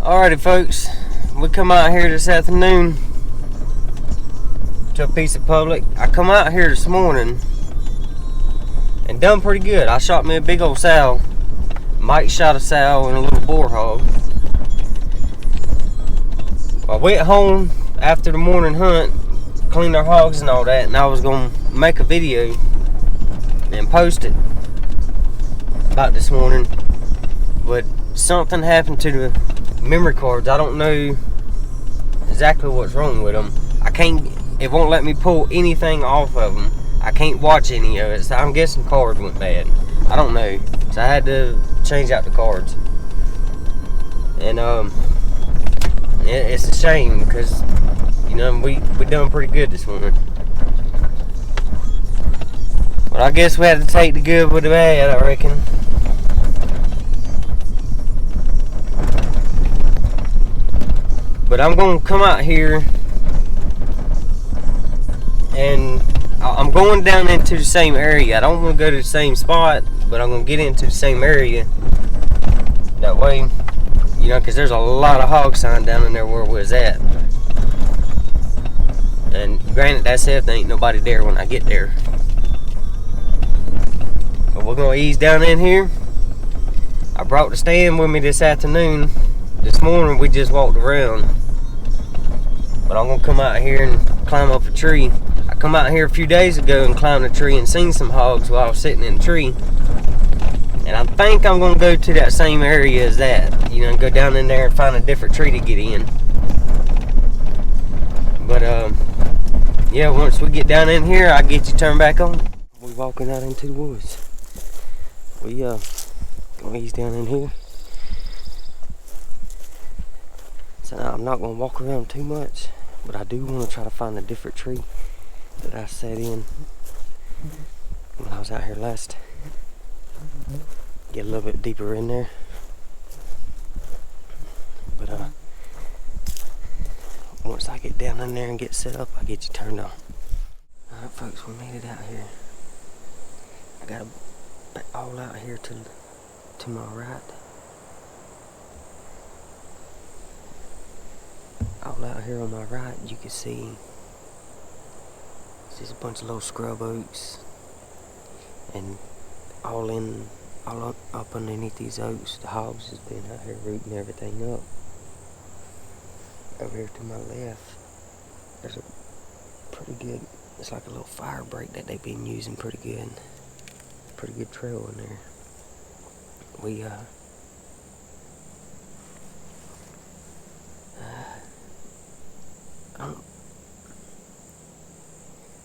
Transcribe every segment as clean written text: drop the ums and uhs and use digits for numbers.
Alrighty folks, we come out here this afternoon to a piece of public. I come out here this morning and done pretty good. I shot me a big old sow. Mike shot a sow and a little boar hog. I went home after the morning hunt, cleaned our hogs and all that, and I was gonna make a video and post it about this morning, but something happened to the memory cards. I don't know exactly what's wrong with them. It won't let me pull anything off of them. I can't watch any of it, so I'm guessing cards went bad. I don't know, so I had to change out the cards. And it's a shame because, you know, we done pretty good this morning. But I guess we had to take the good with the bad, I reckon. But I'm gonna come out here and I'm going down into the same area. I don't want to go to the same spot, but I'm gonna get into the same area. That way, you know, because there's a lot of hog sign down in there where we was at. And granted, that's if there ain't nobody there when I get there. But we're gonna ease down in here. I brought the stand with me this afternoon. This morning we just walked around. But I'm gonna come out here and climb up a tree. I come out here a few days ago and climbed a tree and seen some hogs while I was sitting in the tree. And I think I'm gonna go to that same area as that. You know, go down in there and find a different tree to get in. But yeah, once we get down in here, I'll get you turned back on. We're walking out into the woods. We gonna ease down in here. So now I'm not gonna walk around too much, but I do want to try to find a different tree that I sat in when I was out here last. Get a little bit deeper in there. But once I get down in there and get set up, I'll get you turned on. Alright folks, we made it out here. I got all out here to my right. All out here on my right, you can see it's just a bunch of little scrub oaks, and all up underneath these oaks, the hogs has been out here rooting everything up. Over here to my left, there's a pretty good, it's like a little fire break that they've been using pretty good trail in there.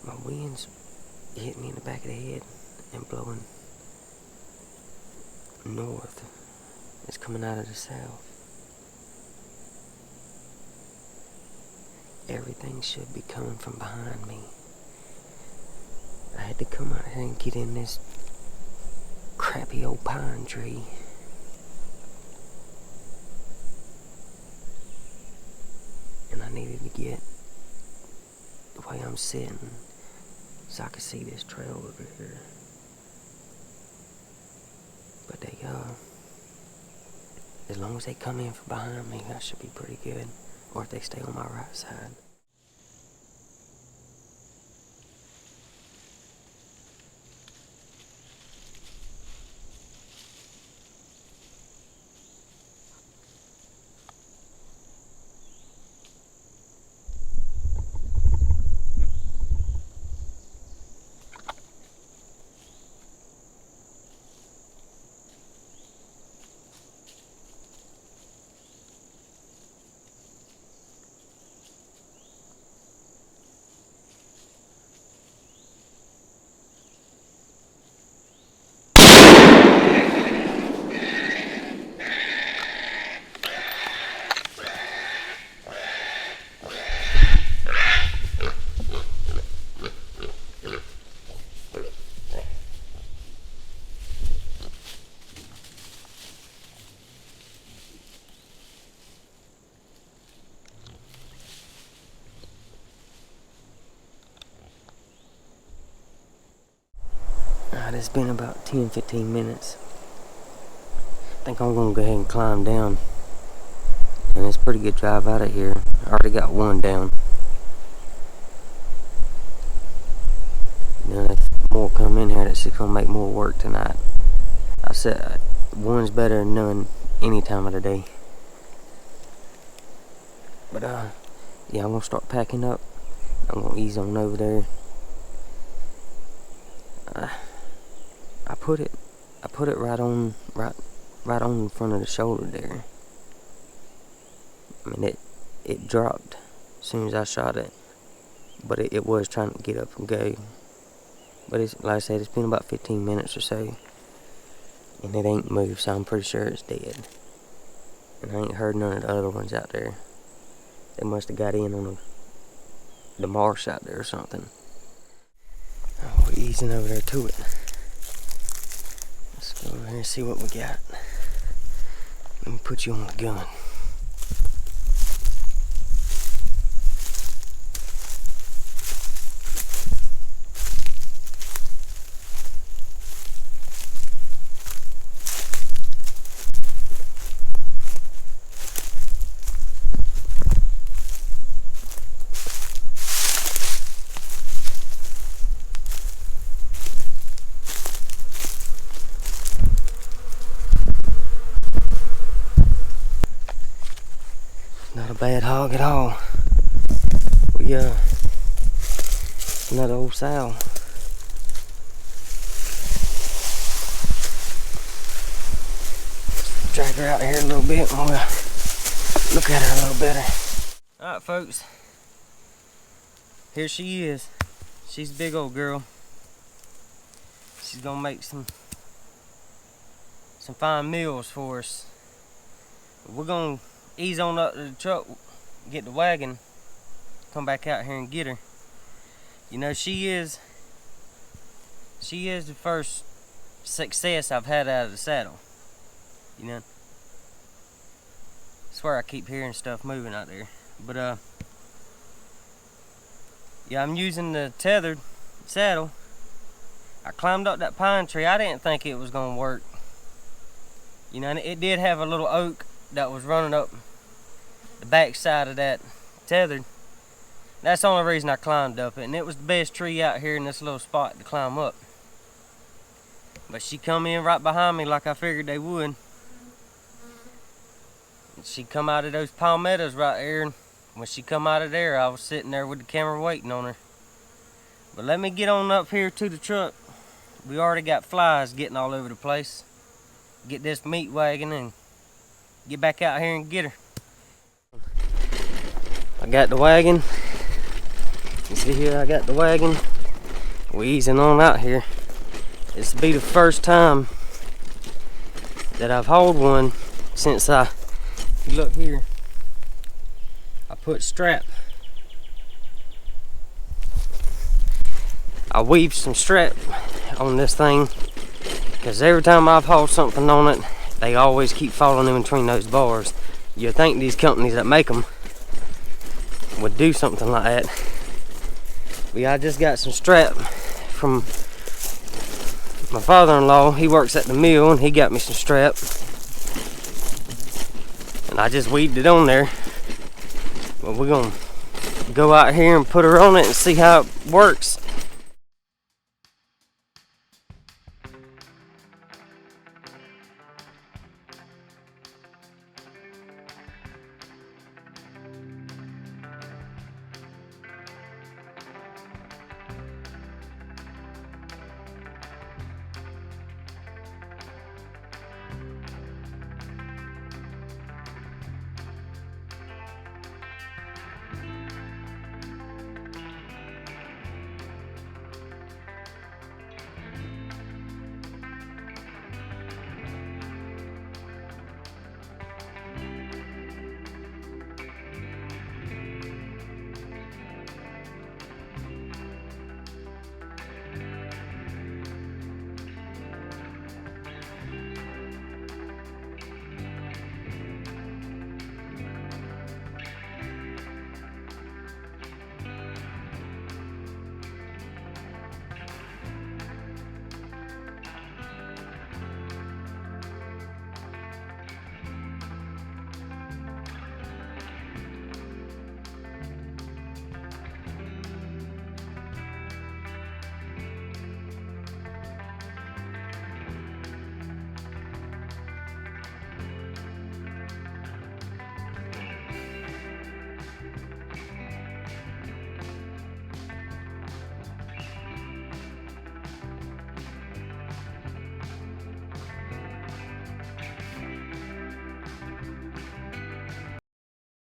My wind's hitting me in the back of the head and blowing north. It's coming out of the south. Everything should be coming from behind me. I had to come out here and get in this crappy old pine tree. And I needed to get the way I'm sitting so I could see this trail over here. But as long as they come in from behind me, that should be pretty good. Or if they stay on my right side. It's been about 10-15 minutes. I think I'm gonna go ahead and climb down And it's a pretty good drive out of here. I already got one down. Now there's more come in here that's just gonna make more work tonight. I said one's better than none any time of the day. But yeah, I'm gonna start packing up. I'm gonna ease on over there. I put it right on in front of the shoulder there. I mean, it dropped as soon as I shot it, but it was trying to get up and go. But it's, like I said, it's been about 15 minutes or so, and it ain't moved, so I'm pretty sure it's dead. And I ain't heard none of the other ones out there. They must have got in on the marsh out there or something. Oh, we're easing over there to it. Let's go over here and see what we got. Let me put you on the gun. Not a bad hog at all. We another old sow. Drag her out here a little bit and we'll look at her a little better. Alright folks, here she is. She's a big old girl. She's gonna make some fine meals for us. We're gonna ease on up to the truck, get the wagon, come back out here and get her. You know, she is the first success I've had out of the saddle. You know, I swear I keep hearing stuff moving out there. But yeah, I'm using the tethered saddle. I climbed up that pine tree. I didn't think it was gonna work. You know, and it did have a little oak that was running up the back side of that tethered. That's the only reason I climbed up it, and it was the best tree out here in this little spot to climb up. But she come in right behind me like I figured they would. And she come out of those palmettos right there, and when she come out of there, I was sitting there with the camera waiting on her. But let me get on up here to the truck. We already got flies getting all over the place. Get this meat wagon and get back out here and get her. I got the wagon. You see here, I got the wagon. We're easing on out here. This will be the first time that I've hauled one since if you look here, I put strap. I weaved some strap on this thing because every time I've hauled something on it, they always keep falling in between those bars. You'd think these companies that make them would do something like that. But yeah, I just got some strap from my father-in-law. He works at the mill and he got me some strap. And I just weaved it on there. But we're gonna go out here and put her on it and see how it works.